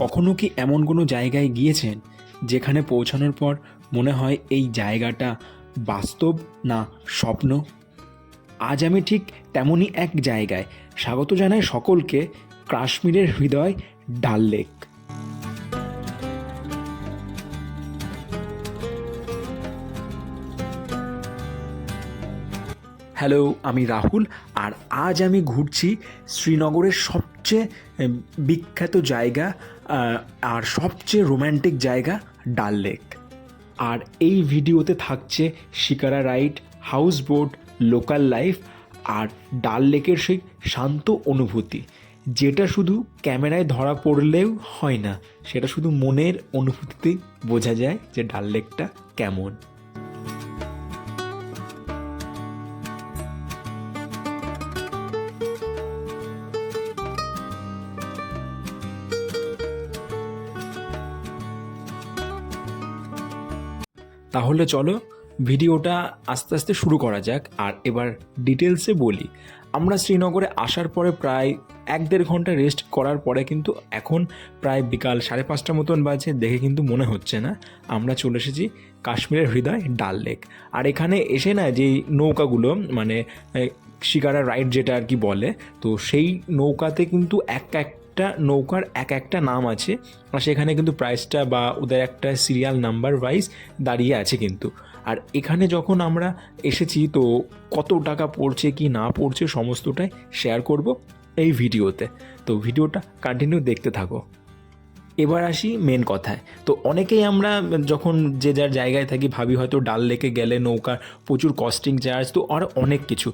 কখনো কি এমন কোনো জায়গায় গিয়েছেন যেখানে পৌঁছানোর পর মনে হয় এই জায়গাটা বাস্তব না স্বপ্ন? আজ আমি ঠিক তেমনই এক জায়গায় স্বাগত জানাই সকলকে, কাশ্মীরের হৃদয় ডাল লেক। হ্যালো, আমি রাহুল, আর আজ আমি ঘুরছি শ্রীনগরের সবচেয়ে বিখ্যাত জায়গা আর সবচেয়ে রোম্যান্টিক জায়গা ডাল লেক। আর এই ভিডিওতে থাকছে shikara ride, house boat, local life আর ডাল লেকের সেই শান্ত অনুভূতি, যেটা শুধু ক্যামেরায় ধরা পড়লেও হয় না, সেটা শুধু মনের অনুভূতিতেই বোঝা যায় যে ডাল লেকটা কেমন। তাহলে চলো ভিডিওটা আস্তে আস্তে শুরু করা যাক। আর এবার ডিটেলসে বলি, আমরা শ্রীনগরে আসার পরে প্রায় 1-1.5 ঘন্টা রেস্ট করার পরে কিন্তু এখন প্রায় বিকাল 5:30 মতন বাজে। দেখে কিন্তু মনে হচ্ছে না, আমরা চলে এসেছি কাশ্মীরের হৃদয় ডাল লেক। আর এখানে এসে না যেই নৌকাগুলো মানে শিকারা রাইড যেটা আর কি বলে, তো সেই নৌকাতে কিন্তু একটা নৌকার একটা নাম আছে, আর সেখানে কিন্তু প্রাইসটা বা ওদের একটা সিরিয়াল নাম্বার ওয়াইজ দাঁড়িয়ে আছে কিন্তু। আর এখানে যখন আমরা এসেছি তো কত টাকা পড়ছে কি না পড়ছে সমস্তটাই শেয়ার করব এই ভিডিওতে, তো ভিডিওটা কন্টিনিউ দেখতে থাকো। এবার আসি মেন কথায়। তো অনেকেই আমরা যখন যে যার জায়গায় থাকি ভাবি হয়তো ডাল লেকে গেলে নৌকার প্রচুর কস্টিং চার্জ, তো আর অনেক কিছু।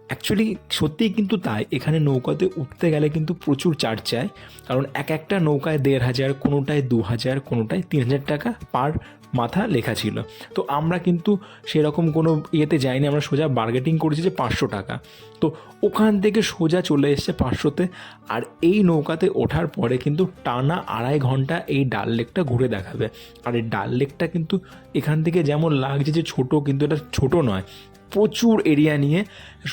অ্যাকচুয়ালি সত্যিই কিন্তু তাই, এখানে নৌকাতে উঠতে গেলে কিন্তু প্রচুর চার্জ চায়, কারণ একটা নৌকায় 1,500, কোনোটায় 2,000, কোনোটায় 3,000 টাকা পার মাথা লেখা ছিল। তো আমরা কিন্তু সেরকম কোনো ইয়েতে যাইনি, আমরা সোজা বার্গেটিং করেছি যে 500 টাকা। তো ওখান থেকে সোজা চলে এসছে 500-তে। আর এই নৌকাতে ওঠার পরে কিন্তু টানা 2.5 ঘন্টা এই ডাল লেকটা ঘুরে দেখাবে। আর এই ডাল লেকটা কিন্তু এখান থেকে যেমন লাগছে যে ছোট, কিন্তু এটা ছোট নয়, প্রচুর এরিয়া নিয়ে,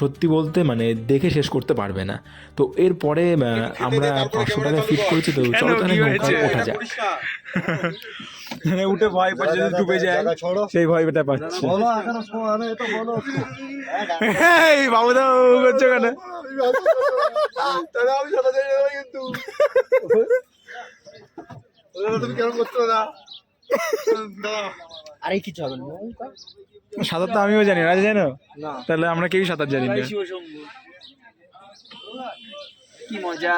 সত্যি বলতে মানে দেখে শেষ করতে পারবে না। তো এরপরে আমরা 500 টাকা ফিট করেছি, তো চলো তাহলে নৌকায় ওঠা যাক। উঠে ভয় পাচ্ছে যদি ডুবে যায়, সেই ভয়টা পাচ্ছে। এই বাবুদা করছো কেন? তুমি কেমন করছো না? আরে কিছু হবে না। সাঁতার তো আমিও জানি না, জানো? তাহলে আমরা কেউই সাঁতার জানি না। কি মজা,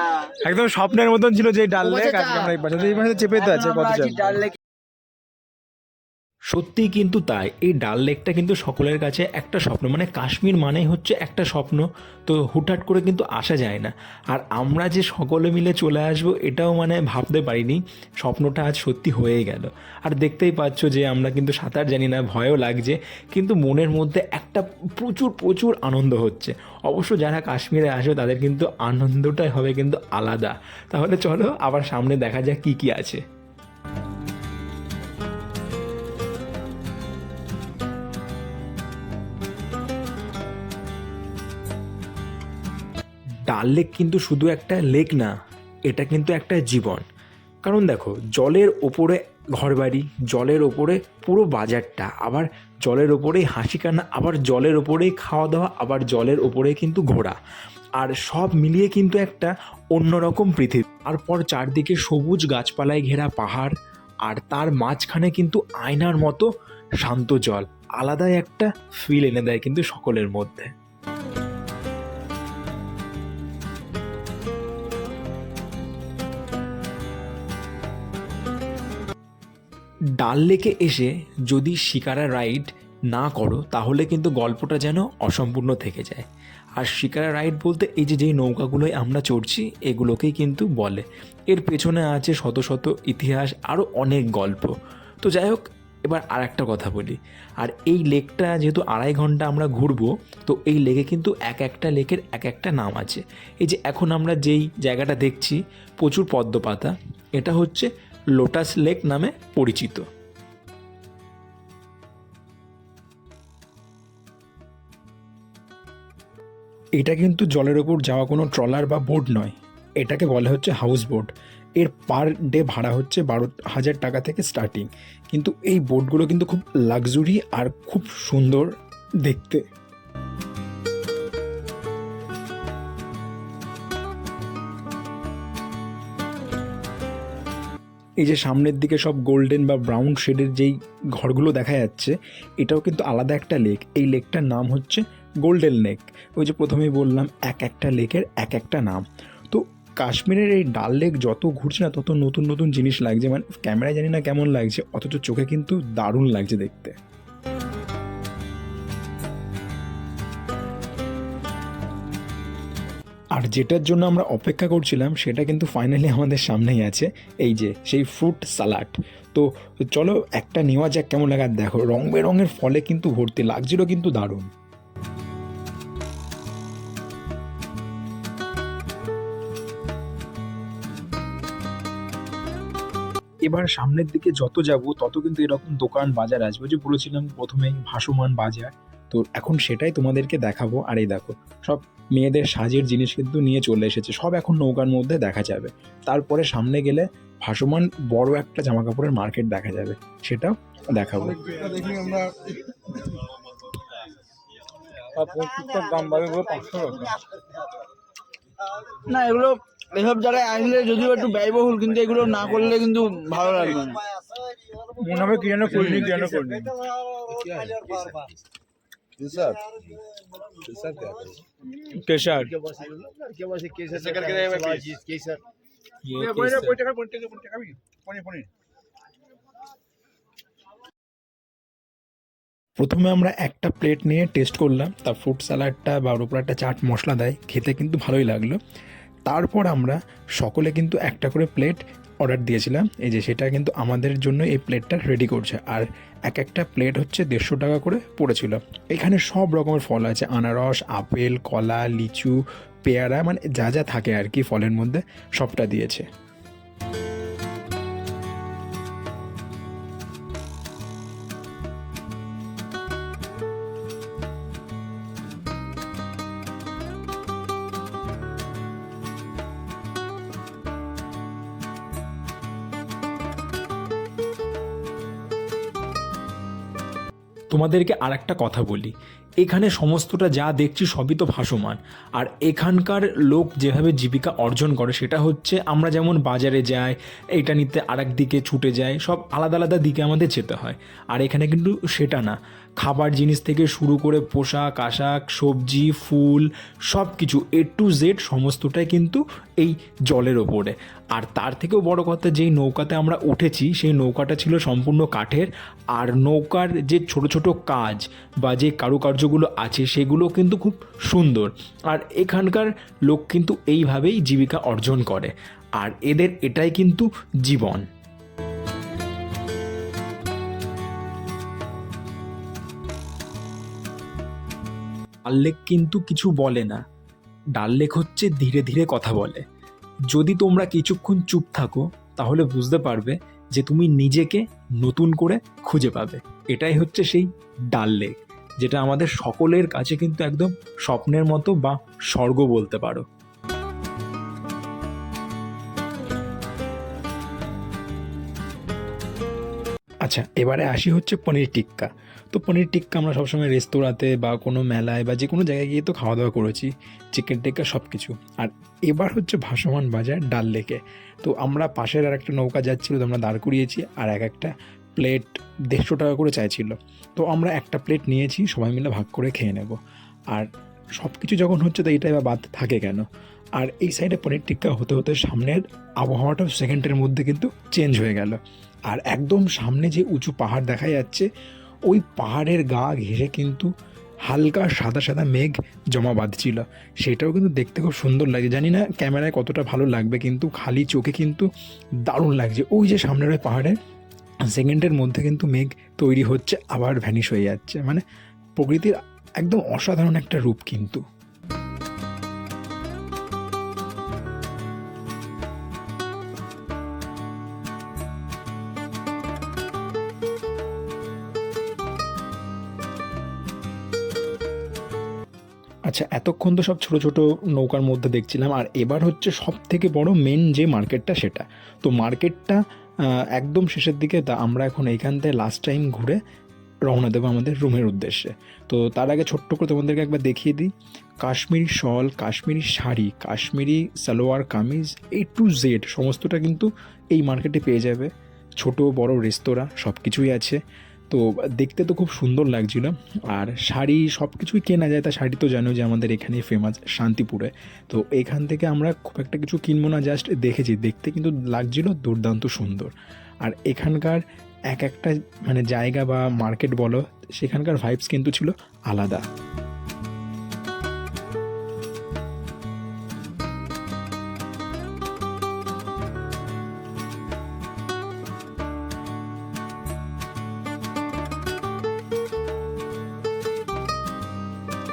একদম স্বপ্নের মতন ছিল যে ডাল লেক, আজকে আমরা এই পাশে চেপে তো আছে কত ডাল লেক। সত্যিই কিন্তু তাই, এই ডাল লেকটা কিন্তু সকলের কাছে একটা স্বপ্ন, মানে কাশ্মীর মানেই হচ্ছে একটা স্বপ্ন, তো হুটহাট করে কিন্তু আসা যায় না। আর আমরা যে সকলে মিলে চলে আসবো এটাও মানে ভাবতে পারিনি, স্বপ্নটা আজ সত্যি হয়ে গেল। আর দেখতেই পাচ্ছ যে আমরা কিন্তু সাঁতার জানি না, ভয়ও লাগছে, কিন্তু মনের মধ্যে একটা প্রচুর প্রচুর আনন্দ হচ্ছে। অবশ্য যারা কাশ্মীরে আসবে তাদের কিন্তু আনন্দটাই হবে কিন্তু আলাদা। তাহলে চলো আবার সামনে দেখা যাক কী কী আছে। ডাল লেক কিন্তু শুধু একটা লেক না, এটা কিন্তু একটা জীবন। কারণ দেখো, জলের ওপরে ঘরবাড়ি, জলের ওপরে পুরো বাজারটা, আবার জলের ওপরেই হাসি কান্না, আবার জলের ওপরেই খাওয়া দাওয়া, আবার জলের ওপরেই কিন্তু ঘোরা, আর সব মিলিয়ে কিন্তু একটা অন্যরকম পৃথিবী। তারপর চারদিকে সবুজ গাছপালায় ঘেরা পাহাড়, আর তার মাঝখানে কিন্তু আয়নার মতো শান্ত জল, আলাদাই একটা ফিল এনে দেয় কিন্তু সকলের মধ্যে। ডাল লেকে এসে যদি শিকারা রাইড না করো তাহলে কিন্তু গল্পটা যেন অসম্পূর্ণ থেকে যায়। আর শিকারা রাইড বলতে এই যে যেই নৌকাগুলোয় আমরা চড়ছি এগুলোকেই কিন্তু বলে। এর পেছনে আছে শত শত ইতিহাস, আরও অনেক গল্প। তো যাই হোক, এবার আর একটা কথা বলি। আর এই লেকটা যেহেতু 2.5 ঘন্টা আমরা ঘুরবো, তো এই লেকে কিন্তু একটা লেকের একটা নাম আছে। এই যে এখন আমরা যেই জায়গাটা দেখছি প্রচুর পদ্ম পাতা, এটা হচ্ছে লোটাস লেক নামে পরিচিত। এটা কিন্তু জলের ওপর যাওয়া কোনো ট্রলার বা বোট নয়, এটাকে বলা হচ্ছে হাউস বোট। এর পার ডে ভাড়া হচ্ছে 12,000 টাকা থেকে স্টার্টিং। কিন্তু এই বোটগুলো কিন্তু খুব লাক্সুরি আর খুব সুন্দর দেখতে। এই যে সামনের দিকে সব গোল্ডেন বা ব্রাউন শেডের যেই ঘরগুলো দেখা যাচ্ছে, এটাও কিন্তু আলাদা একটা লেক। এই লেকটার নাম হচ্ছে গোল্ডেন লেক। ওই যে প্রথমেই বললাম এক একটা লেকের এক একটা নাম। তো কাশ্মীরের এই ডাল লেক যত ঘুরছে না তত নতুন নতুন জিনিস লাগছে, মানে ক্যামেরায় জানি না কেমন লাগছে, অথচ চোখে কিন্তু দারুণ লাগছে দেখতে। আর যেটার জন্য আমরা অপেক্ষা করছিলাম সেটা কিন্তু ফাইনালি আমাদের সামনেই আছে, এই যে সেই ফ্রুট সালাড। তো চলো একটা নেওয়া যাক কেমন লাগে। আর দেখো রং বেরঙের ফলে কিন্তু ভর্তি লাগছিল, কিন্তু দারুণ। এবার সামনের দিকে যত যাব তত কিন্তু এরকম দোকান বাজার আসবে, যে বলেছিলাম প্রথমেই ভাসমান বাজার। তো এখন সেটাই তোমাদেরকে দেখাবো। আর এই দেখো সব মেয়েদের সাজের জিনিস কিন্তু নিয়ে চলে এসেছে, সব এখন নৌকার মধ্যে দেখা যাবে। তারপরে সামনে গেলে ভাসমান বড় একটা জামা কাপড়ের মার্কেট দেখা যাবে, সেটাও দেখাবো। না এগুলো এসব জায়গায় আসলে যদিও একটু ব্যয়বহুল, কিন্তু এগুলো না করলে কিন্তু ভালো লাগবে না। মনে হবে কি যেন করিনি কি যেন করিনি। কেশর প্রথমে আমরা একটা প্লেট নিয়ে টেস্ট করলাম, তার ফ্রুট স্যালাডটা বা ওর উপর একটা চাট মশলা দেয়, খেতে কিন্তু ভালোই লাগলো। তারপর আমরা সকলে কিন্তু একটা করে প্লেট অর্ডার দিয়েছিলাম, এই যে সেটা কিন্তু আমাদের জন্য এই প্লেটটা রেডি করছে। আর এক একটা প্লেট হচ্ছে 150 টাকা করে পড়েছিল। এখানে সব রকমের ফল আছে, আনারস, আপেল, কলা, লিচু, পেয়ারা, মানে যা যা থাকে আর কি ফলের মধ্যে সবটা দিয়েছে। তোমাদেরকে আর একটা কথা বলি, এখানে সমস্তটা যা দেখছি সবই তো ভাসমান। আর এখানকার লোক যেভাবে জীবিকা অর্জন করে সেটা হচ্ছে, আমরা যেমন বাজারে যাই এটা নিতে আরেক দিকে ছুটে যাই, সব আলাদা আলাদা দিকে আমাদের যেতে হয়। আর এখানে কিন্তু সেটা না, খাবার জিনিস থেকে শুরু করে পোশাক আশাক, সবজি, ফুল, সব কিছু A to Z সমস্তটাই কিন্তু এই জলের ওপরে। আর তার থেকেও বড় কথা, যেই নৌকাতে আমরা উঠেছি সেই নৌকাটা ছিল সম্পূর্ণ কাঠের। আর নৌকার যে ছোট ছোট কাজ বা যে কারুকার্যগুলো আছে সেগুলো কিন্তু খুব সুন্দর। আর এখানকার লোক কিন্তু এইভাবেই জীবিকা অর্জন করে, আর এদের এটাই কিন্তু জীবন। ডাল লেক কিন্তু কিছু বলে না, ডাল লেক হচ্ছে ধীরে ধীরে কথা বলে। যদি তোমরা কিছুক্ষণ চুপ থাকো তাহলে বুঝতে পারবে যে তুমি নিজেকে নতুন করে খুঁজে পাবে। এটাই হচ্ছে সেই ডাল লেক, যেটা আমাদের সকলের কাছে কিন্তু একদম স্বপ্নের মতো বা স্বর্গ বলতে পারো। আচ্ছা, এবারে আসি হচ্ছে পনির টিক্কা। তো পনির টিক্কা আমরা সবসময় রেস্তোরাঁতে বা কোনো মেলায় বা যে কোনো জায়গায় গিয়ে তো খাওয়া দাওয়া করেছি, চিকেন টিক্কা সব কিছু। আর এবার হচ্ছে ভাসমান বাজার ডাল লেকে। তো আমরা পাশের আর একটা নৌকা যাচ্ছিলো, তো আমরা দাঁড় করিয়েছি, আর এক একটা প্লেট 150 টাকা করে চাইছিল। তো আমরা একটা প্লেট নিয়েছি, সবাই মিলে ভাগ করে খেয়ে নেব। আর সব কিছু যখন হচ্ছে তো এইটাই বা বাদ থাকে কেন। আর এই সাইডে পনির টিক্কা হতে হতে সামনের আবহাওয়াটাও সেকেন্ডের মধ্যে কিন্তু চেঞ্জ হয়ে গেল। আর একদম সামনে যে উঁচু পাহাড় দেখা যাচ্ছে, ওই পাহাড়ের গা ঘেঁষে কিন্তু হালকা সাদা সাদা মেঘ জমা বাঁধছিল। সেটাও কিন্তু দেখতে খুব সুন্দর লাগে, জানি না ক্যামেরায় কতটা ভালো লাগবে, কিন্তু খালি চোখে কিন্তু দারুণ লাগছে। ওই যে সামনের ওই পাহাড়ে সেকেন্ডের মধ্যে কিন্তু মেঘ তৈরি হচ্ছে, আবার ভ্যানিশ হয়ে যাচ্ছে, মানে প্রকৃতির একদম অসাধারণ একটা রূপ কিন্তু। আচ্ছা, এতক্ষণ তো সব ছোট ছোট নৌকার মধ্যে দেখছিলাম, আর এবার হচ্ছে সব থেকে বড় মেন যে মার্কেটটা সেটা। তো মার্কেটটা একদম শেষের দিকে, তা আমরা এখন এইখান থেকে লাস্ট টাইম ঘুরে রওনা দেবো আমাদের রুমের উদ্দেশ্যে। তো তার আগে ছোট্ট করে তোমাদেরকে একবার দেখিয়ে দিই, কাশ্মীরি শল, Kashmiri sari, Kashmiri salwar kameez, A to Z সমস্তটা কিন্তু এই মার্কেটে পেয়ে যাবে। ছোট বড় রেস্তোরাঁ সব কিছুই আছে। তো দেখতে তো খুব সুন্দর লাগছিল, আর শাড়ি সব কিছুই কেনা যায়। তা শাড়ি তো জানো যে আমাদের এখানেই ফেমাস শান্তিপুরে। তো এইখান থেকে আমরা খুব একটা কিছু কিনবো না, জাস্ট দেখেছি, দেখতে কিন্তু লাগছিল দুর্দান্ত সুন্দর। আর এখানকার এক একটা মানে জায়গা বা মার্কেট বলো, সেখানকার ভাইবস কিন্তু ছিল আলাদা।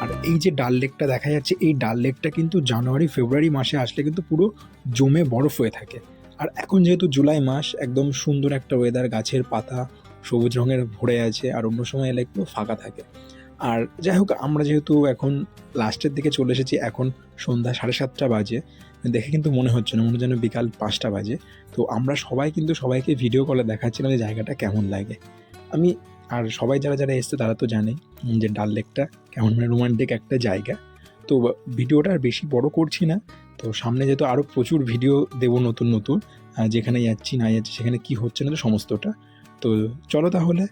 আর এই যে ডাল লেকটা দেখা যাচ্ছে, এই ডাল লেকটা কিন্তু জানুয়ারি ফেব্রুয়ারি মাসে আসলে কিন্তু পুরো জমে বরফ হয়ে থাকে। আর এখন যেহেতু জুলাই মাস, একদম সুন্দর একটা ওয়েদার, গাছের পাতা সবুজ রঙের ভরে আছে, আর অন্য সময় এলে একটু ফাঁকা থাকে। আর যাই হোক, আমরা যেহেতু এখন লাস্টের দিকে চলে এসেছি, এখন সন্ধ্যা 7:30 বাজে, দেখে কিন্তু মনে হচ্ছে না, মনে যেন বিকাল 5টা বাজে। তো আমরা সবাই কিন্তু সবাইকে ভিডিও কলে দেখাচ্ছিলাম যে জায়গাটা কেমন লাগে। আমি আর সবাই যারা যারা এসছে তারা তো জানেই যে ডাল লেকটা কেমন, মানে রোমান্টিক একটা জায়গা। তো ভিডিওটা আর বেশি বড় করছি না। তো সামনে যেহেতু আরও প্রচুর ভিডিও দেবো নতুন নতুন, যেখানে যাচ্ছি না যাচ্ছি সেখানে কি হচ্ছে না তো সমস্তটা। তো চলো তাহলে,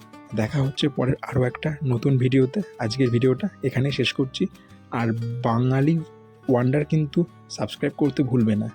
দেখা হচ্ছে পরের আরও একটা নতুন ভিডিওতে। আজকের ভিডিওটা এখানেই শেষ করছি। আর বাঙালি ওয়ান্ডার কিন্তু সাবস্ক্রাইব করতে ভুলবে না।